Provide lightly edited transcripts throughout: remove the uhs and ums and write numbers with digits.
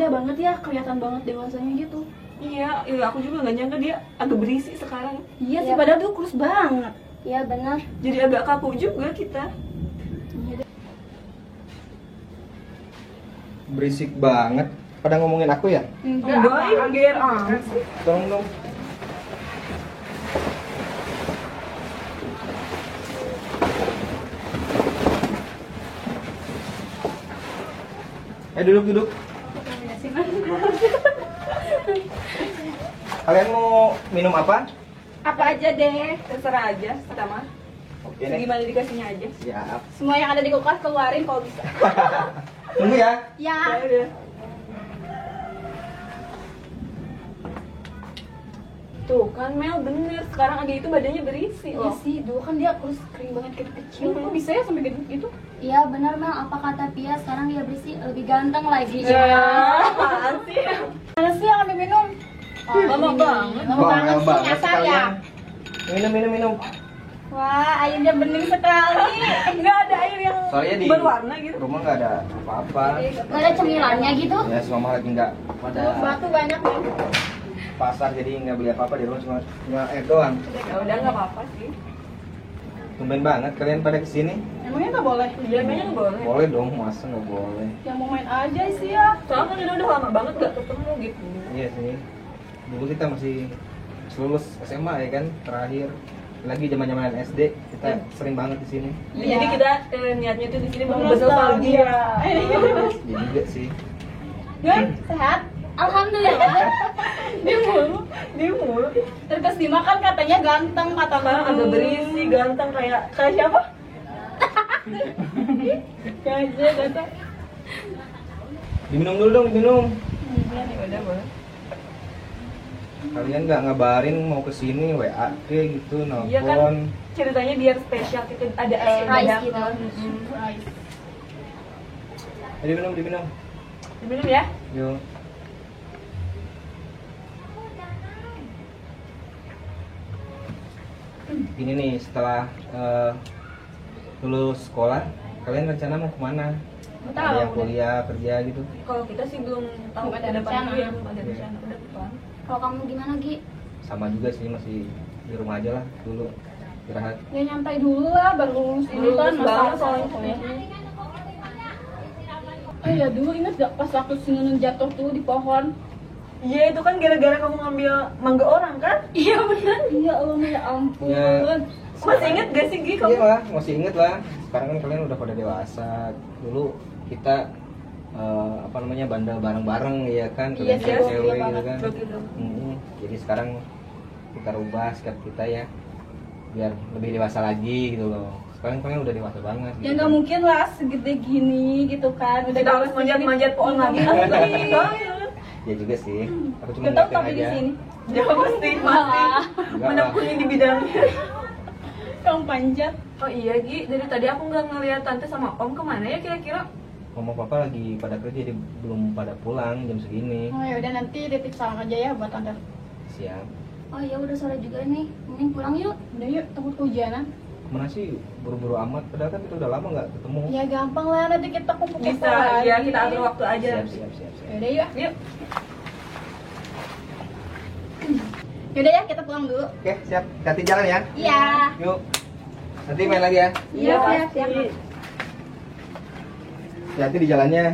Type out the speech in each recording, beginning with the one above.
beda banget ya, kelihatan banget dewasanya gitu. Iya, aku juga nggak nyangka dia agak berisik sekarang. Iya sih, padahal tuh kurus banget. Iya benar. Jadi agak kaku juga kita. Berisik banget. Pada ngomongin aku ya? Enggak, ger. Tolong dong. Duduk. Kalian mau minum apa? Apa aja deh, terserah aja sama. Oke nih. Gimana dikasihnya aja. Siap. Semua yang ada di kulkas keluarin kalau bisa. Tunggu ya. Ya. Ya udah. Tuh kan Mel bener, sekarang Agi itu badannya berisi Iya loh. sih, dulu kan dia kurus kering banget kecil. Kok bisa ya sampai gitu? Iya benar Mel, apa kata Pia, sekarang dia berisi lebih ganteng lagi. Apaan sih? Mana sih yang ada minum? Lama banget. Lama banget sih, nyasar ya. Minum. Wah, airnya bening sekali. Nggak ada air yang Soalnya di berwarna gitu. rumah nggak ada apa-apa. Gak ada cemilannya gitu. Ya semua lagi nggak pada Batu banyak nih. pasar, jadi nggak beli apa-apa di rumah, cuma air doang. Ya udah nggak apa-apa sih. Tumben banget kalian pada kesini. Emangnya nggak boleh? Iya, kayaknya nggak boleh. Boleh dong, masa nggak boleh? Yang mau main aja sih ya. Soalnya kan udah lama banget gak ketemu gitu. Iya sih. Dulu kita masih lulus SMA ya kan, terakhir. Lagi zaman-zaman SD kita sering banget di sini. Iya. Jadi kita niatnya tuh di sini mau Nostalgia. bernostalgia. Jadi juga sih. Gan, sehat? Alhamdulillah. Di mulu. Terus dimakan katanya ganteng kata Sekarang agak berisi, ganteng kayak siapa? Kayak ganteng. Diminum dulu dong, diminum. Ya udah boleh. Kalian nggak ngabarin mau kesini, WA ke gitu, Iya kan, nelfon. ceritanya biar spesial gitu, ada Surprise dadakan. gitu. Diminum. Diminum ya. Yuk. Ini nih, setelah lulus sekolah, kalian rencana mau kemana? Nggak Ada yang tahu. kuliah, kerja gitu? Kalau kita sih belum tahu Belum ada ke depan rencana. tuh ya, belum ada rencana. Udah depan. Kalau kamu gimana Gi? Sama juga sih, masih di rumah aja lah dulu, istirahat. Ya nyantai dulu lah, baru lulus ini Lulus kan banget soalnya. Oh iya, dulu ingat gak pas waktu si Nunun jatuh tuh di pohon? Iya, itu kan gara-gara kamu ngambil mangga orang kan? Iya benar. Iya Allah, ya ampun. Ya. Masih inget gak sih Gi kamu? Iya lah, masih inget lah. Sekarang kan kalian udah pada dewasa. Dulu kita apa namanya, bandel bareng-bareng ya kan, Iya kalian sih, cewek gokil gitu banget, kan. Begitu. Jadi sekarang kita rubah sikap kita ya, biar lebih dewasa lagi gitu loh. Sekarang kalian udah dewasa banget. Ya nggak mungkin lah segede gini gitu kan. Udah Kita harus manjat-manjat pohon lagi. Ya juga sih. Aku cuma Gak tau ngeliatin tapi di aja. sini. Ya pasti. Enggak Menekuni di bidangnya. Kamu panjat. Oh iya Gi, dari tadi aku nggak ngeliat tante sama om kemana ya kira-kira? Mama papa lagi pada kerja, jadi belum pada pulang jam segini. Oh ya udah, nanti titip salam aja ya buat tante. Siap. Oh iya udah sore juga nih, mending pulang yuk. Udah yuk, takut kehujanan. Kemana sih buru-buru amat? Padahal kan kita udah lama nggak ketemu. Ya gampang lah, nanti kita kumpul-kumpul Bisa, lagi. ya kita atur waktu aja. Siap. Yaudah yuk. Yuk. Yaudah ya, kita pulang dulu. Oke, siap. Hati jalan ya. Iya. Yuk. Nanti main lagi ya. Iya, siap, siap. Hati di jalannya.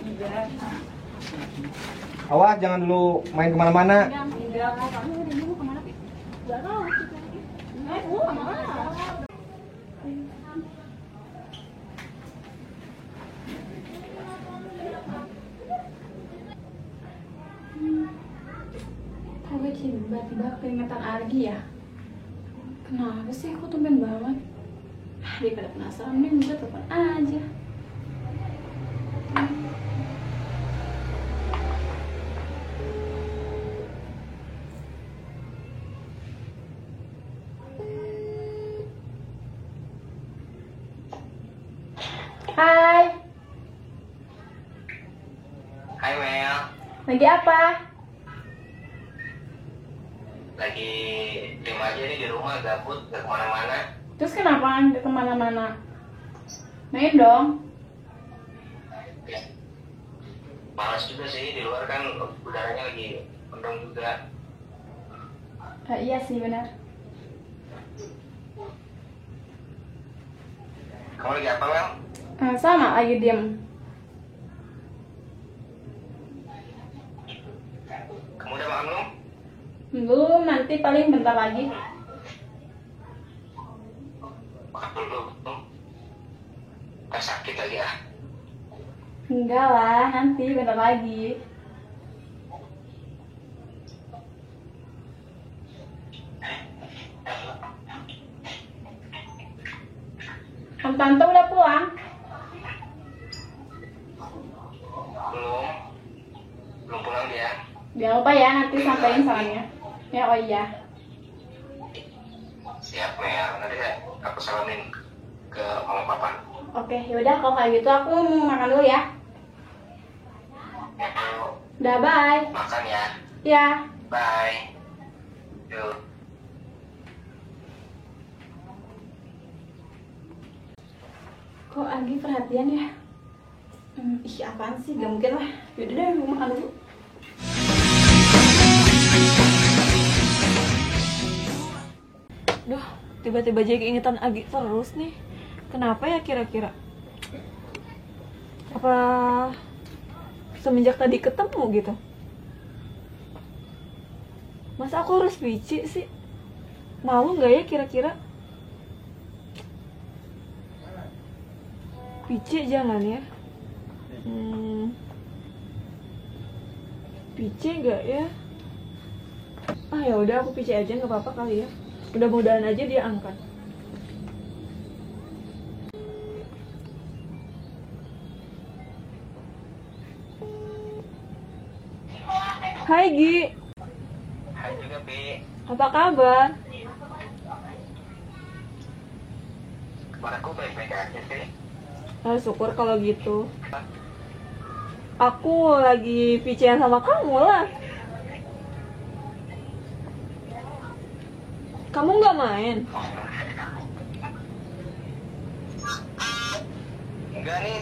Iya. Awas jangan dulu main kemana-mana. Enggak, Kamu udah dulu kemana, Pi? Gak tau. Kemana? Kok gue tiba-tiba keringetan Argi ya? Kenapa sih aku tumben banget? Daripada penasaran, nih gue telepon aja. Hai, Hai Mel, lagi apa? lagi diem aja nih di rumah, gabut, gak kemana-mana. Terus kenapa nggak kemana-mana? Main dong. Panas juga sih, di luar kan udaranya lagi mendung juga. Iya sih benar. Kamu lagi apa, Mel? Sama lagi diam. Kamu udah makan belum? Belum, nanti paling bentar lagi. Makan dulu. Tak sakit lagi ya? Enggak lah, nanti bentar lagi. Om Tante udah pulang? Belum. Belum pulang dia. Jangan lupa ya, nanti sampein salamnya. Ya, oh iya. Siap, Mel. Nanti aku salamin ke mama papa. Oke, yaudah kalau kayak gitu aku mau makan dulu ya. Ya, Udah, bye. makan ya. Ya. Bye. Yuk. Kok Agi perhatian ya? Ih, apaan sih? Gak mungkin lah. Yaudah deh, gue makan dulu. Duh, tiba-tiba jadi keingetan Agi terus nih. Kenapa ya kira-kira? Apa semenjak tadi ketemu gitu? Masa aku harus pici sih? Malu nggak ya kira-kira? Pici jangan ya. Pici nggak ya? Ah ya udah aku pici aja, nggak apa-apa kali ya. Mudah-mudahan aja dia angkat. Hai Gi, Hai juga, Pi. apa kabar? Aku baik-baik aja sih. Syukur kalau gitu. Aku lagi pician sama kamu lah. Kamu nggak main? Enggak nih,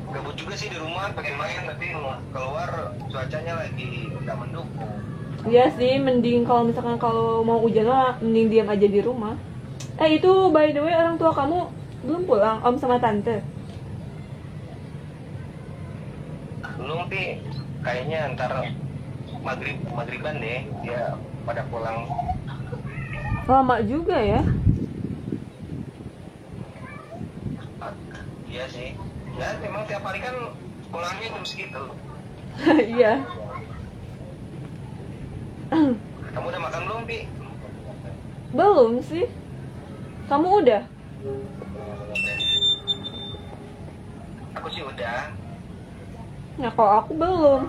gabut juga sih di rumah, pengen main tapi keluar cuacanya lagi nggak mendukung. Iya sih, mending kalau misalkan kalau mau hujan lah, mending diam aja di rumah. Itu by the way, orang tua kamu belum pulang, om sama tante? Belum, Pi. Kayaknya ntar maghriban deh dia pada pulang. Lama juga ya. Iya sih. Ya memang tiap hari kan pulangnya jam segitu. Iya. Kamu udah makan belum, Pi? Belum sih. Kamu udah? Aku sih udah. Nah, kalau aku belum.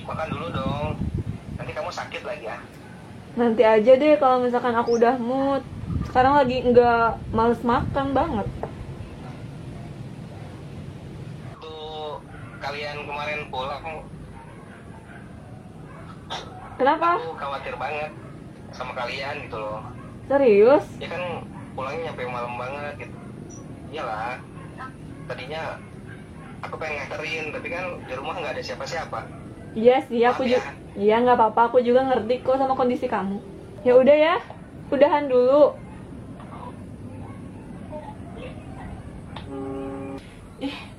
Makan dulu dong. Nanti kamu sakit lagi ya. Nanti aja deh kalau misalkan aku udah mood. Sekarang lagi nggak males makan banget. Tuh kalian kemarin pulang, Kenapa? aku khawatir banget sama kalian gitu loh. Serius? Ya kan pulangnya nyampe malam banget gitu. Iyalah. Tadinya aku pengen nganterin, tapi kan di rumah nggak ada siapa-siapa. Iya sih, aku Maaf juga. ya. Iya nggak apa-apa, aku juga ngerti kok sama kondisi kamu. Ya udah ya, udahan dulu.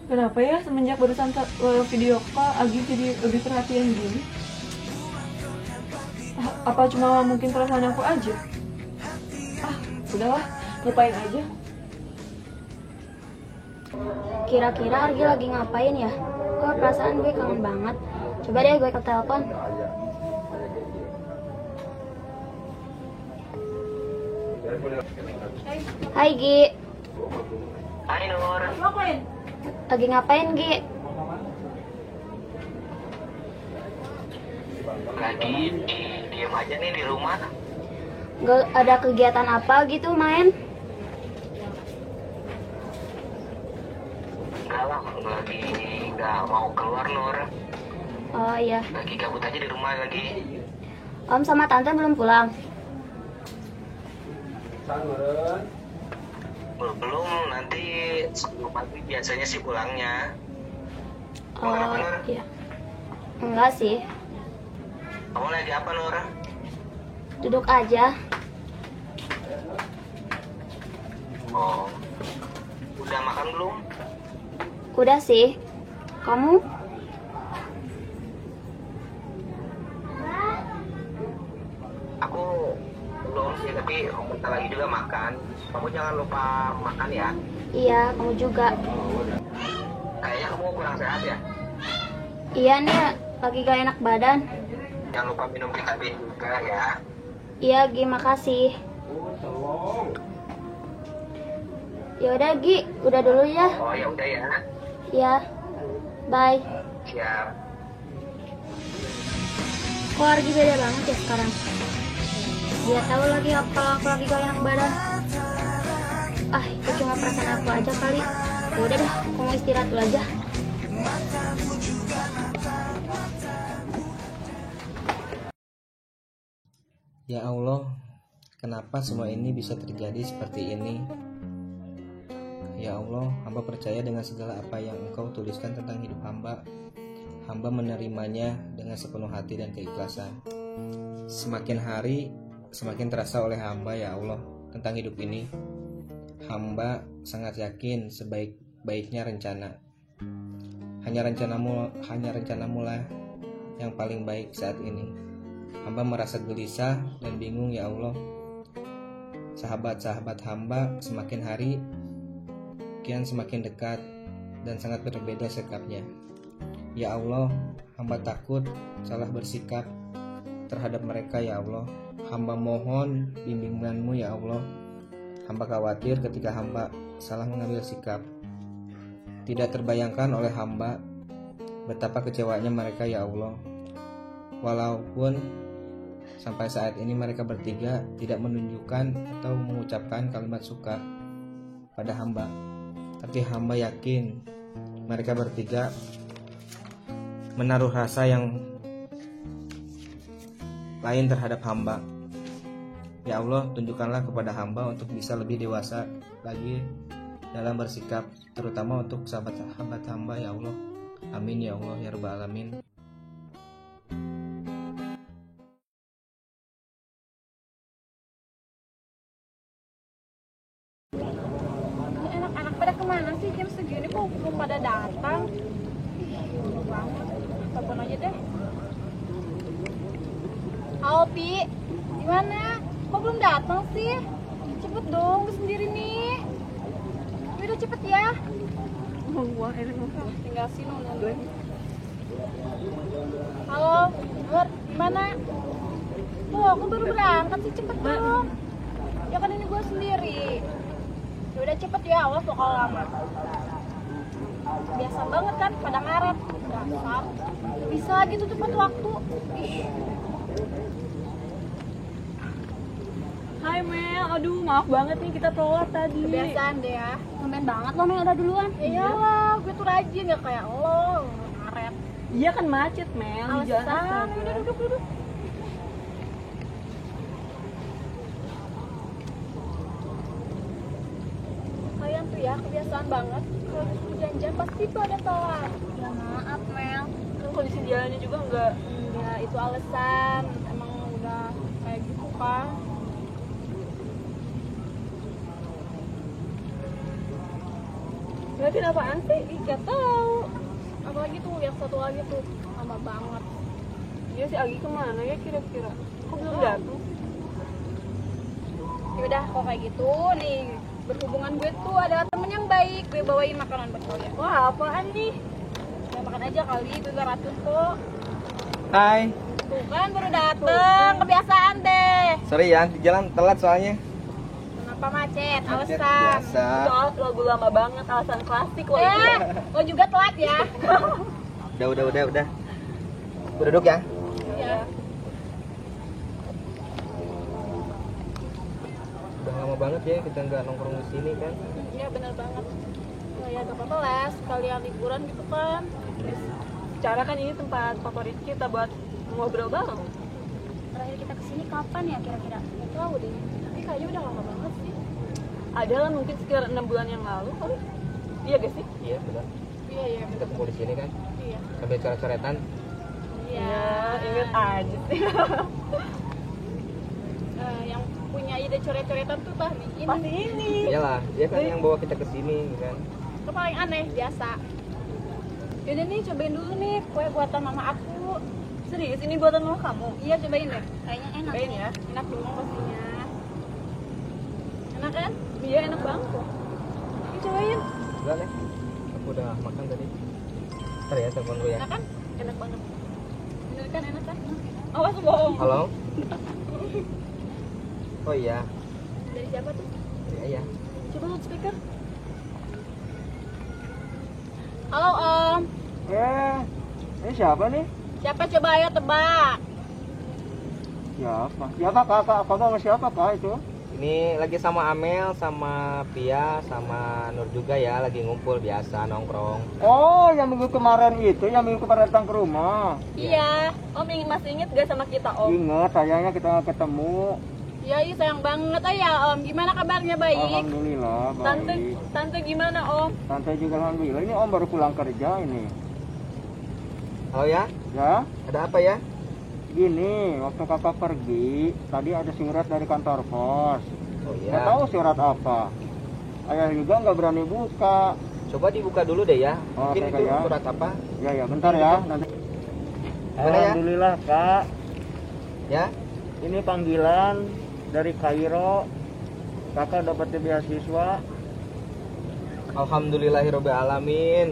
Kenapa ya semenjak barusan video call Agi jadi lebih perhatian gini? Apa cuma mungkin perasaan aku aja? Udahlah, lupain aja. Kira-kira Argi lagi ngapain ya? Kok perasaan gue kangen banget. Coba deh gue ke telepon. Hai Gi, Hai Nur. Ngapain? lagi ngapain Gi? Lagi diem aja nih di rumah. Gak ada kegiatan apa gitu main? Enggak lah, lagi nggak mau keluar Nur. Oh iya, Lagi gabut aja di rumah lagi. Om sama Tante belum pulang. Belum, nanti sebelum pagi biasanya sih pulangnya. Oh, Kenapa, Nur? iya. Enggak sih, Kamu lagi apa, Nur? duduk aja. Oh, udah makan belum? Udah sih. Kamu? Aku belum sih, tapi bentar lagi juga makan. Kamu jangan lupa makan ya. Iya, kamu juga. Kayaknya kamu kurang sehat ya. Iya nih, lagi gak enak badan. Jangan lupa minum vitamin juga ya. Iya, Gi, makasih. Ya udah, Gi, udah dulu ya. Oh ya udah ya. Iya. Bye. Siap. Kok Argi beda banget ya sekarang? Dia tahu lagi kalau aku lagi gak enak badan. Ah, itu cuma perasaan aku aja kali. Ya udah deh, aku mau istirahat dulu aja. Ya Allah, kenapa semua ini bisa terjadi seperti ini? Ya Allah, hamba percaya dengan segala apa yang Engkau tuliskan tentang hidup hamba. Hamba menerimanya dengan sepenuh hati dan keikhlasan. Semakin hari, semakin terasa oleh hamba ya Allah tentang hidup ini. Hamba sangat yakin sebaik-baiknya rencana. Hanya rencanamu lah yang paling baik saat ini. Hamba merasa gelisah dan bingung ya Allah. Sahabat-sahabat hamba semakin hari kian semakin dekat dan sangat berbeda sikapnya. Ya Allah, hamba takut salah bersikap terhadap mereka ya Allah. Hamba mohon bimbinganmu ya Allah. Hamba khawatir ketika hamba salah mengambil sikap. Tidak terbayangkan oleh hamba betapa kecewanya mereka ya Allah. Walaupun sampai saat ini mereka bertiga tidak menunjukkan atau mengucapkan kalimat suka pada hamba, tapi hamba yakin mereka bertiga menaruh rasa yang lain terhadap hamba. Ya Allah, tunjukkanlah kepada hamba untuk bisa lebih dewasa lagi dalam bersikap, terutama untuk sahabat-sahabat hamba ya Allah. Amin ya Allah ya Rabbal Alamin. Anak-anak pada kemana sih jam segini kok belum pada datang? Ih, banget. Telepon aja deh. Halo Pi, gimana? Kok belum datang sih? Cepet dong, gue sendiri nih. Udah cepet ya. Wah, enak. Tinggal sini nunggu. Halo, Nur, gimana? Tuh, aku baru berangkat sih, cepet dong. Ya kan ini gue sendiri. Ya udah cepet ya, awas lo kalau lama. Biasa banget kan, pada ngaret. Dasar. Bisa gitu tepat waktu. Ih. Hai Mel, aduh maaf banget nih kita telat tadi. Kebiasaan deh ya. Tumben banget lo Mel udah duluan. Iyalah, gue tuh rajin gak kayak lo, ngaret. Iya kan macet Mel di jalan Alasan, aspal. udah duduk. Kalian tuh ya kebiasaan banget. Kalau disuruh janjian pasti tuh ada telat. Ya maaf Mel. Kan kondisi jalannya juga enggak. Ya itu alasan. Emang udah kayak gitu kan. Ngeliatin apaan sih? Ih, gak tau. Apalagi tuh yang satu lagi tuh lama banget. Iya si Agi kemana ya kira-kira? Kok belum datang? Yaudah kalau kayak gitu nih, berhubungan gue tuh ada temen yang baik, gue bawain makanan buat kalian. Wah apaan nih? Ya makan aja kali, gue gak ratus kok. Hai, Tuh kan baru dateng, kebiasaan deh. sorry ya di jalan telat soalnya. Kenapa macet? Macet Alasan. biasa. Soal lagu lama banget, alasan klasik loh itu. Lo juga telat ya? Udah. Duduk ya. Iya. Udah lama banget ya kita nggak nongkrong di sini kan. Iya bener banget. Ya gak apa-apa lah, sekalian liburan gitu kan. Secara kan ini tempat favorit kita buat ngobrol bareng. Terakhir kita kesini kapan ya kira-kira? Gak tau deh, tapi kayaknya udah lama banget sih. Ada lah mungkin sekitar 6 bulan yang lalu kali. Iya gak sih? Iya benar. Iya. Kita kumpul di sini kan Iya. sambil coret-coretan. Iya. Ingat aja sih. Yang punya ide coret-coretan tuh Bah ini. Pasti ini. Iyalah, dia kan yang bawa kita ke sini kan. Itu paling aneh biasa. Yaudah nih cobain dulu nih kue buatan mama aku. Serius ini buatan mama kamu? Iya cobain deh. Kayaknya enak. Cobain ya. Enak dong pastinya. Enak kan? Iya enak banget kok. Ini cobain. Enggak deh. Aku udah makan tadi. Ntar ya telepon gue ya. Enak kan? Enak banget. Bener kan enak kan? Awas bohong. Halo. Oh iya. Dari siapa tuh? Dari ayah. Coba loudspeaker. Halo Om. Ini siapa nih? Siapa coba ayo tebak. Siapa? Siapa kakak? Kamu sama siapa kak itu? Ini lagi sama Amel, sama Pia, sama Nur juga ya, lagi ngumpul biasa nongkrong. Oh, yang minggu kemarin itu, yang minggu kemarin datang ke rumah. Iya. Om masih inget gak sama kita Om? Ingat, sayangnya kita nggak ketemu. Ya iya sayang banget ya Om. Gimana kabarnya baik? Alhamdulillah, Tante, baik. tante gimana Om? Tante juga alhamdulillah. Ini om baru pulang kerja ini. Halo ya, Ya, ada apa ya? gini, waktu kakak pergi, tadi ada surat dari kantor pos. Oh Nggak iya. tahu surat apa. Ayah juga nggak berani buka. Coba dibuka dulu deh ya. Oh, Mungkin oke, itu ya. surat apa? Ya, bentar ya. Nanti. Mana ya? Alhamdulillah kak, Ya. ini panggilan dari Kairo. Kakak dapat beasiswa. Alhamdulillahirobbilalamin.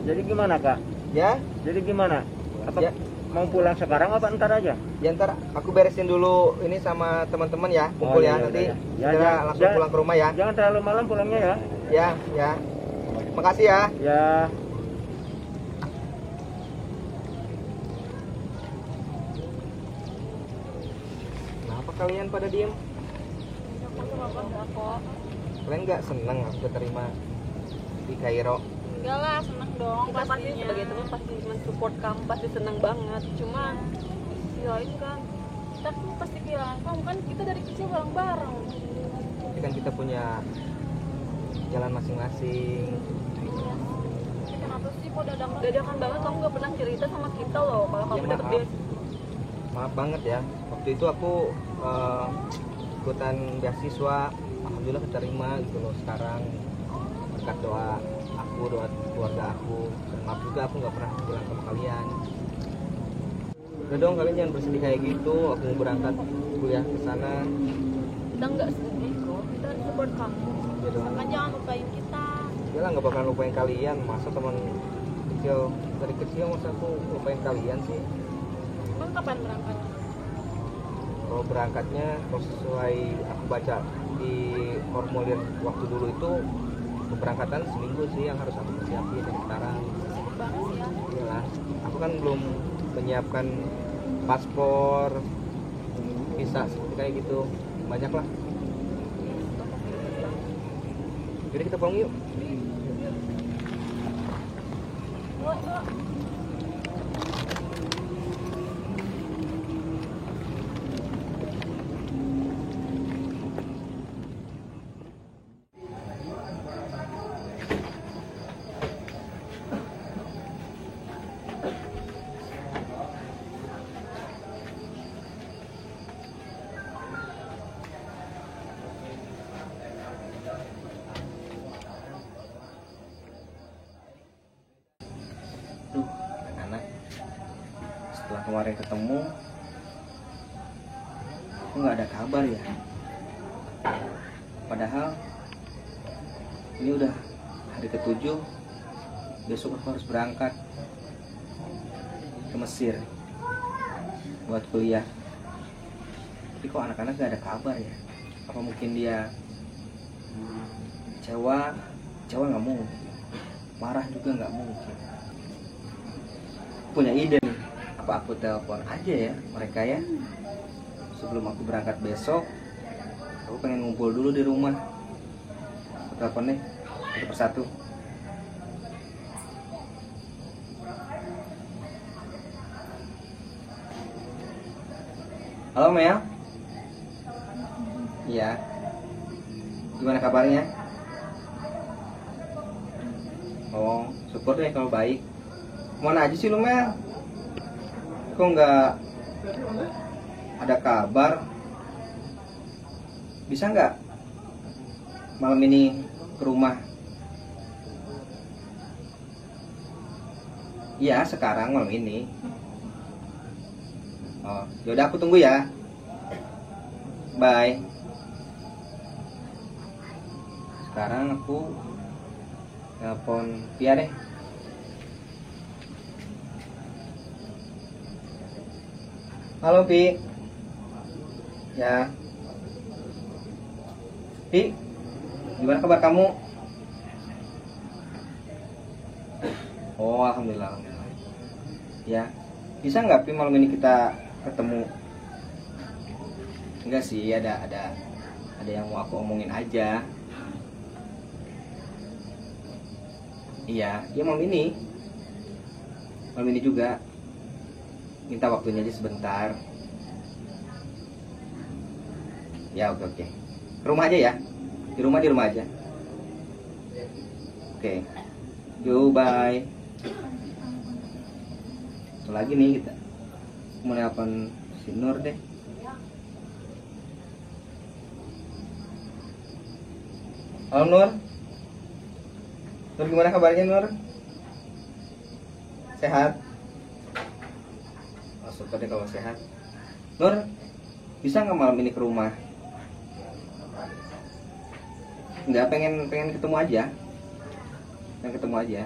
Jadi gimana kak? Ya, Jadi gimana? Apa Ya. mau pulang sekarang apa ntar aja? ya ntar aku beresin dulu ini sama teman-teman ya, kumpul iya, ya nanti. iya, iya. Kita Ya, langsung ya. pulang ke rumah ya. Jangan terlalu malam pulangnya ya. Ya, ya. Makasih ya. Ya. Kenapa kalian pada diem? Kok. Kalian nggak seneng aku keterima di Kairo? Enggak lah, seneng dong Kita pasti pastinya. sebagai teman pasti mensupport kamu, pasti seneng banget. Cuma ya ini kan Kita tuh pasti kehilangan kamu kan kita dari kecil bareng-bareng. Tapi kan kita punya jalan masing-masing. Tapi kenapa sih kok dadakan banget kamu gak pernah cerita sama kita loh kalau kamu Ya, dapet maaf. beasiswa. Maaf banget ya. Waktu itu aku ikutan beasiswa, alhamdulillah keterima gitu loh. Sekarang berkat doa aku, doa keluarga aku. Dan maaf juga aku nggak pernah bilang sama kalian. Udah dong, kalian jangan bersedih kayak gitu. Aku mau berangkat kuliah ke sana. Kita nggak sedih kok, kita harus support kamu. Ya dong. Sama jangan lupain kita. Ya lah, nggak bakal lupain kalian. Masa teman kecil, dari kecil masa aku lupain kalian sih? Emang kapan berangkat? Kalau berangkatnya, kalau sesuai aku baca di formulir waktu dulu itu, keberangkatan seminggu sih yang harus aku persiapin dari sekarang. Sibuk banget sih ya. Iyalah, aku kan belum menyiapkan paspor, visa seperti kayak gitu, banyak lah. Jadi kita pulang yuk. Duh, anak-anak, setelah kemarin ketemu, kok nggak ada kabar ya? Padahal ini udah hari ke-7, besok aku harus berangkat ke Mesir buat kuliah. Tapi kok anak-anak nggak ada kabar ya? Apa mungkin dia kecewa nggak mungkin, marah juga nggak mungkin. Punya ide nih, apa aku telepon aja ya mereka ya sebelum aku berangkat besok. Aku pengen ngumpul dulu di rumah. Aku telepon nih satu persatu. Halo Mel. Iya. Gimana kabarnya? Oh, syukur deh kalau baik. Mana aja sih lu, Mel? Kok nggak ada kabar? Bisa nggak malam ini ke rumah? Iya, sekarang malam ini. Oh, yaudah aku tunggu ya. Bye. Sekarang aku telepon Pia deh. Halo Pi. Ya. Pi, gimana kabar kamu? Oh, alhamdulillah. Ya, bisa nggak Pi malam ini kita ketemu? Enggak sih, ada yang mau aku omongin aja. Iya, ya malam ini juga. Minta waktunya aja sebentar. Ya, oke. Ke rumah aja ya. Di rumah aja. Oke. Yo, bye. Satu lagi nih kita mau nelpon si Nur deh. Halo Nur. Nur, gimana kabarnya Nur? Sehat? Oh, syukur deh kalau sehat. Nur, bisa nggak malam ini ke rumah? Nggak, pengen ketemu aja. Pengen ketemu aja.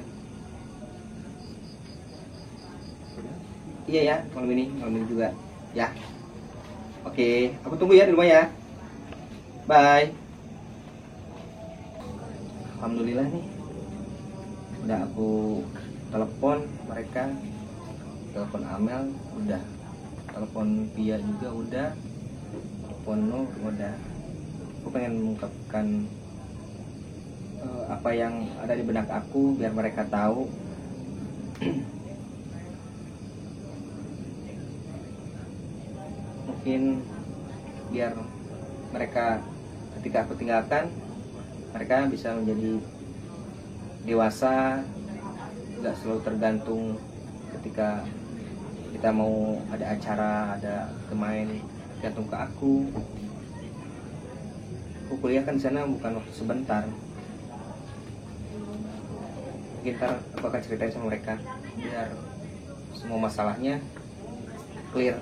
Iya ya, malam ini juga. Ya. Oke, aku tunggu ya di rumah ya. Bye. Alhamdulillah nih. Udah aku telepon mereka. Telepon Amel udah. Telepon Pia juga udah. Telepon Nur udah. Aku pengen mengungkapkan apa yang ada di benak aku biar mereka tahu. Mungkin biar mereka ketika aku tinggalkan, mereka bisa menjadi dewasa, nggak selalu tergantung ketika kita mau ada acara, ada bermain, tergantung ke aku. Aku kuliah kan di sana bukan waktu sebentar. Mungkin ntar aku akan ceritain sama mereka biar semua masalahnya clear.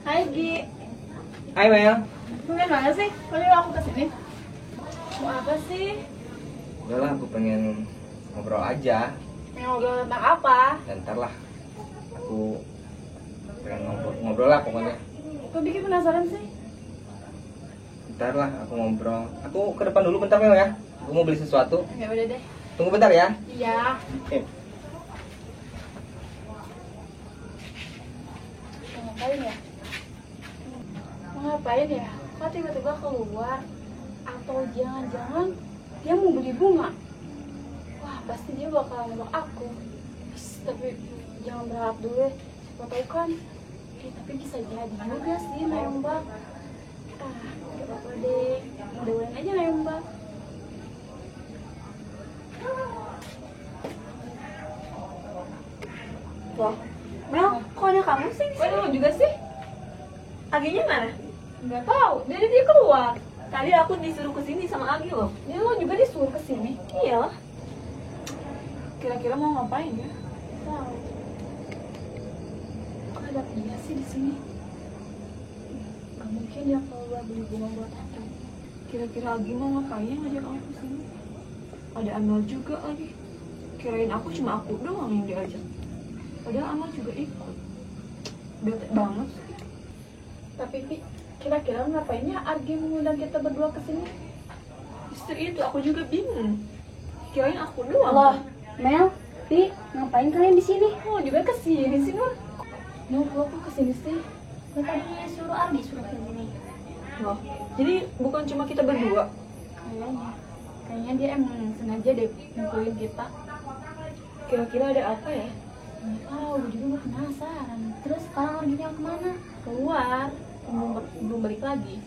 Hai Gi. Hai Mel. Pengen mana sih? Kalau aku kesini. Mau apa sih? Udahlah, aku pengen ngobrol aja. Pengen ngobrol tentang apa? Dan ntar lah aku pengen ngobrol lah pokoknya. Kok bikin penasaran sih? Ntar lah aku ngobrol. Aku ke depan dulu bentar Mel ya. Aku mau beli sesuatu. Ya udah deh. Tunggu bentar ya. Iya. Oke. Mau ngapain ya? Mau ngapain ya? Kok tiba-tiba keluar? Atau jangan-jangan dia mau beli bunga? Wah, pasti dia bakal nembak aku. Tapi jangan berharap dulu ya. Siapa tahu kan. Tapi bisa jadi juga sih nembak. Gak apa-apa deh. Mudah-mudahan aja nembak. Loh, Mel, kok ada kamu sih? Kok ada lo juga sih? Aginya mana? Nggak tahu. Jadi dia keluar. Tadi aku disuruh kesini sama Agi loh. Jadi lo juga disuruh kesini. Iya lah. Kira-kira mau ngapain ya? Tahu. Kok ada dia sih di sini? Gak mungkin dia keluar beli bunga buat aku. Kira-kira Agi mau ngapain ngajak aku kesini? Ada Amel juga lagi. Kirain aku cuma aku doang yang diajak. Padahal Amel juga ikut. Bete banget sih. Tapi Pi, kira-kira ngapainnya Argi mengundang kita berdua kesini? Justru itu aku juga bingung. Kirain aku doang. Loh, Mel, Pi, ngapain kalian di sini? Oh juga kesini sih Nur. Nur, kok kesini sih? Tadi suruh Ardi suruh ke sini. Loh, jadi bukan cuma kita berdua. Kayaknya dia emang sengaja deh mukulin kita. Kira-kira ada apa ya? Nggak tahu, gue juga gak penasaran. Terus sekarang Ardinya kemana? Keluar, belum balik lagi.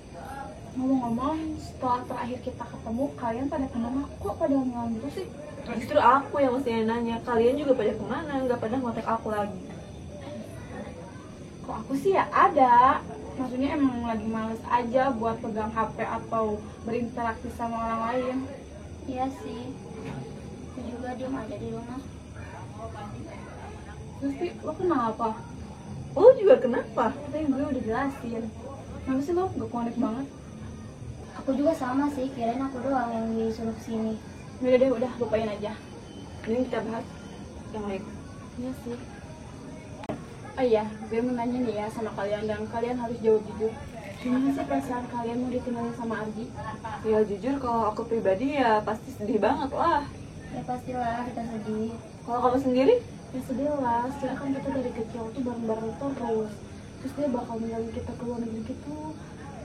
Ngomong-ngomong, setelah terakhir kita ketemu, kalian pada kemana kok pada ngilang gitu sih? Justru aku yang mesti nanya, kalian juga pada kemana? Nggak pada ngontek aku lagi. Kok aku sih ya ada. Maksudnya emang lagi males aja buat pegang HP atau berinteraksi sama orang lain. Iya sih. Aku juga diem aja di rumah. Terus Pi, lo kenapa? Lo juga kenapa? Tadi gue udah jelasin. Kenapa sih lo gak connect banget? Aku juga sama sih, kirain aku doang yang disuruh kesini. Udah deh, udah lupain aja. Ini kita bahas yang lain. Iya sih. Oh iya, gue mau nanya nih ya sama kalian dan kalian harus jawab jujur. Gimana sih perasaan kalian mau ditinggalin sama Ardi? Ya jujur kalau aku pribadi ya pasti sedih banget lah. Ya pastilah kita sedih. Kalau kamu sendiri? Ya sedih lah, soalnya kan kita dari kecil tuh bareng-bareng terus. Terus dia bakal ninggalin kita ke luar negeri gitu.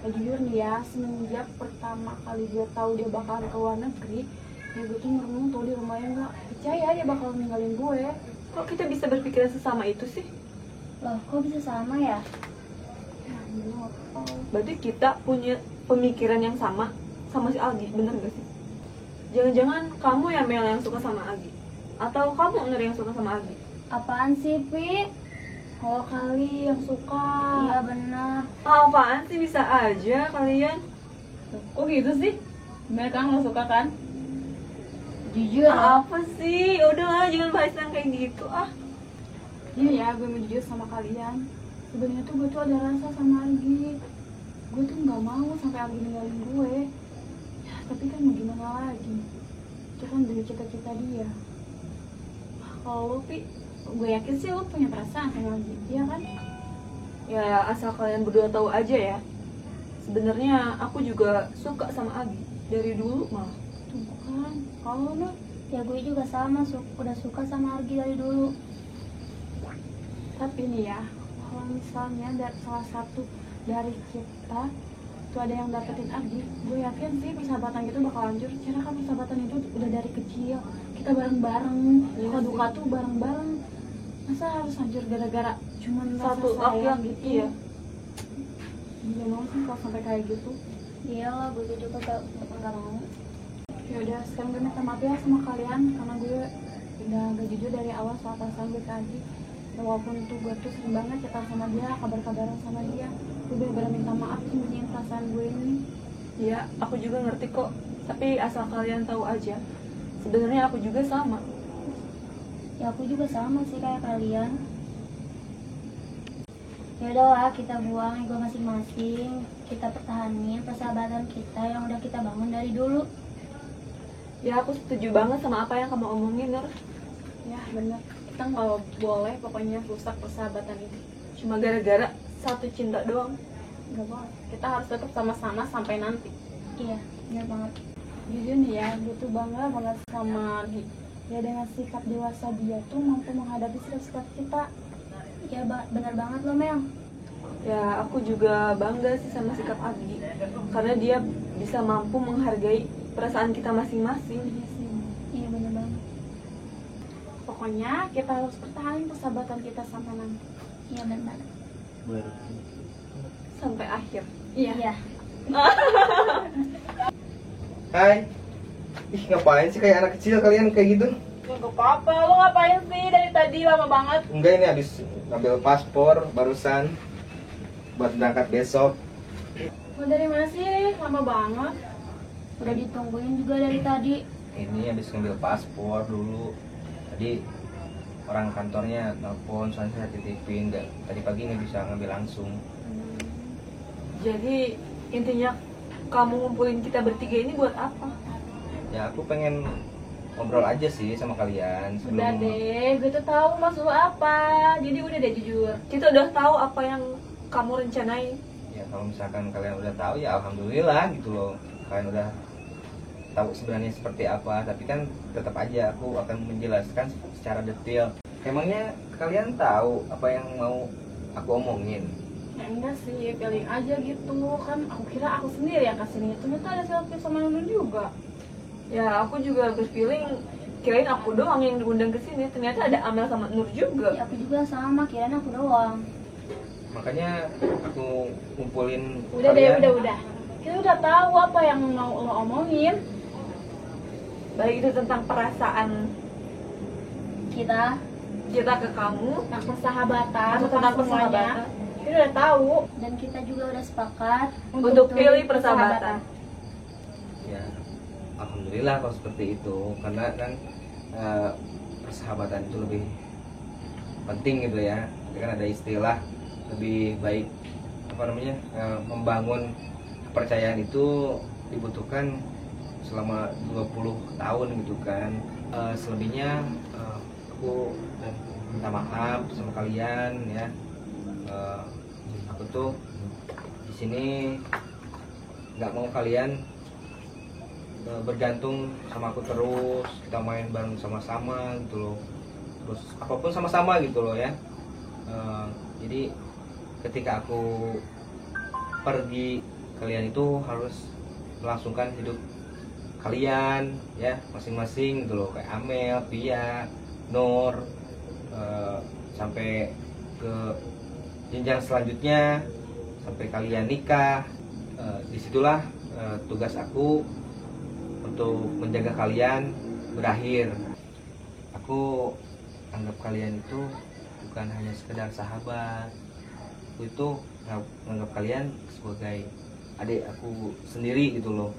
Ya jujur nih ya, semenjak pertama kali gue tahu dia bakalan ke luar negeri, ya gue tuh merenung tuh di rumahnya nggak percaya dia bakal ninggalin gue. Kok kita bisa berpikiran sesama itu sih? Loh, kok bisa sama ya? Ya bener. Berarti kita punya pemikiran yang sama si Aldi, bener gak sih? Jangan-jangan kamu ya Mel yang suka sama Aldi? Atau kamu Nur yang suka sama Aldi? Apaan sih, Pi? Kalau kali yang suka. Iya benar. Apaan sih bisa aja kalian? Kok gitu sih? Bener kan lo suka kan? Jujur. Apa sih? Udahlah jangan bahas yang kayak gitu ah. Ini ya, gue mau jujur sama kalian. Sebenarnya tuh gue tuh ada rasa sama Algi. Gue tuh nggak mau sampai Algi ninggalin gue. Ya, tapi kan mau gimana lagi? Itu kan demi cita-cita dia. Kalau lo, Pi, gue yakin sih lo punya perasaan sama Algi, iya kan? Ya asal kalian berdua tahu aja ya. Sebenarnya aku juga suka sama Aldi dari dulu malah. Tuh kan, kalau lo, Ya gue juga sama, udah suka sama Argi dari dulu. tapi nih ya, kalau misalnya dari salah satu dari kita tuh ada yang dapetin Ardi, gue yakin sih persahabatan itu bakal hancur. Karena kan persahabatan itu udah dari kecil, kita bareng-bareng, suka duka tuh bareng-bareng. Masa harus hancur gara-gara cuman rasa Satu sayang laki-laki gitu? iya. Gila banget sih kalau sampai kayak gitu. Iya lah, gue juga gak mau. Ya udah, sekarang gue minta maaf ya sama kalian karena gue udah gak jujur dari awal soal perasaan gue ke Ardi. Walaupun tuh gue tuh sering banget cerita sama dia, kabar-kabaran sama dia, gue bener-bener minta maaf sembunyiin perasaan gue ini. Iya, aku juga ngerti kok. Tapi asal kalian tahu aja, sebenarnya aku juga sama. Ya aku juga sama sih kayak kalian. Ya udahlah, kita buang ego masing-masing. Kita pertahanin persahabatan kita yang udah kita bangun dari dulu. Ya aku setuju banget sama apa yang kamu omongin Nur. Ya bener, kita nggak boleh pokoknya rusak persahabatan ini. Cuma gara-gara satu cinta doang. Gak boleh, kita harus tetap sama-sama sampai nanti. Iya, bener banget. Jujur nih ya, gue tuh bangga banget sama Ardi. Ya dengan sikap dewasa dia tuh mampu menghadapi sikap-sikap kita. Ya bener banget loh Mel. Ya aku juga bangga sih sama sikap Ardi, karena dia bisa mampu menghargai perasaan kita masing-masing. Iya sih. Iya bener banget. Pokoknya kita harus pertahanin persahabatan kita sampai nanti. Iya benar. Sampai akhir. Iya. Iya. Hai. Ih, ngapain sih kayak anak kecil kalian kayak gitu? Gak apa-apa, lo ngapain sih dari tadi lama banget? Enggak, ini habis ngambil paspor barusan buat berangkat besok. Lo dari mana sih? Lama banget. Udah ditungguin juga dari tadi. Ini habis ngambil paspor dulu. Tadi orang kantornya nelpon, soalnya saya titipin. Tadi pagi nggak bisa ngambil langsung. Jadi intinya kamu ngumpulin kita bertiga ini buat apa? Ya aku pengen ngobrol aja sih sama kalian sebelum. Udah deh, gue tuh tahu maksud lo apa. Jadi udah deh jujur. Kita udah tahu apa yang kamu rencanain. Ya kalau misalkan kalian udah tahu ya alhamdulillah gitu loh. Kalian udah tahu sebenarnya seperti apa, tapi kan tetap aja aku akan menjelaskan secara detail. Emangnya kalian tahu apa yang mau aku omongin? Ya enggak sih, feeling aja gitu. Kan aku kira aku sendiri yang kasih ini. Ternyata ada selfie sama Nunu juga. Ya aku juga berfeeling kirain aku doang yang diundang ke sini, ternyata ada Amel sama Nur juga. Ya aku juga sama, kirain aku doang. Makanya aku ngumpulin Udah kalian. deh, udah. Kita udah tahu apa yang mau lo omongin. Baik itu tentang perasaan Kita ke kamu tentang persahabatan, atau tentang semuanya. persahabatan Kita udah tahu Dan kita juga udah sepakat untuk pilih persahabatan. Ya, alhamdulillah kalau seperti itu, karena kan persahabatan itu lebih penting gitu ya. Kan ada istilah lebih baik membangun kepercayaan itu dibutuhkan selama 20 tahun gitu kan. Selebihnya aku minta maaf sama kalian ya. Aku tuh di sini nggak mau kalian bergantung sama aku terus. Kita main bareng sama-sama gitu loh, terus apapun sama-sama gitu loh ya. Jadi ketika aku pergi, kalian itu harus melangsungkan hidup kalian ya masing-masing gitu loh, kayak Amel, Pia, Nur, sampai ke jenjang selanjutnya sampai kalian nikah. Disitulah tugas aku untuk menjaga kalian berakhir. Aku anggap kalian itu bukan hanya sekedar sahabat, aku itu menganggap kalian sebagai adik aku sendiri gitu loh.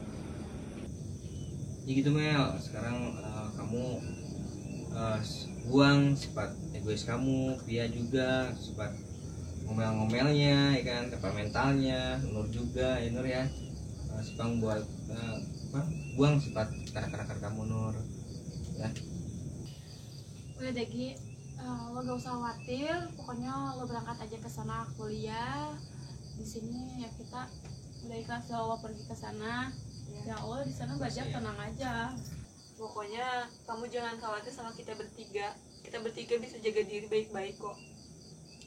Ya gitu Mel, sekarang kamu buang sifat egois kamu, Pia juga sifat ngomel-ngomelnya, ya kan, temperamentalnya, Nur juga, ya Nur ya. Sepang buat buang sifat karakter kamu Nur, ya. udah deh Gi, lo gak usah khawatir, pokoknya lo berangkat aja ke sana kuliah. Di sini ya kita udah ikhlas lo pergi ke sana. Ya Allah di sana belajar tenang aja. Pokoknya kamu jangan khawatir sama kita bertiga. Kita bertiga bisa jaga diri baik-baik kok.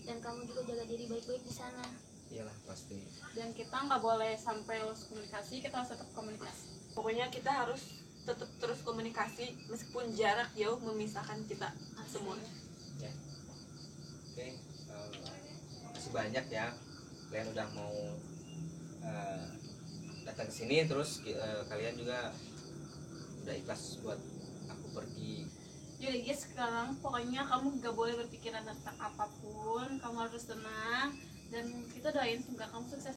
Dan kamu juga jaga diri baik-baik di sana. Iyalah pasti. Dan kita nggak boleh sampai lost komunikasi, kita harus tetap komunikasi. Pokoknya kita harus tetap terus komunikasi meskipun jarak jauh memisahkan kita semua. Ya. Oke, makasih banyak ya kalian udah mau datang ke sini, terus kalian juga udah ikhlas buat aku pergi. Jadi guys, sekarang pokoknya kamu gak boleh berpikiran tentang apapun, kamu harus tenang dan kita doain semoga kamu sukses.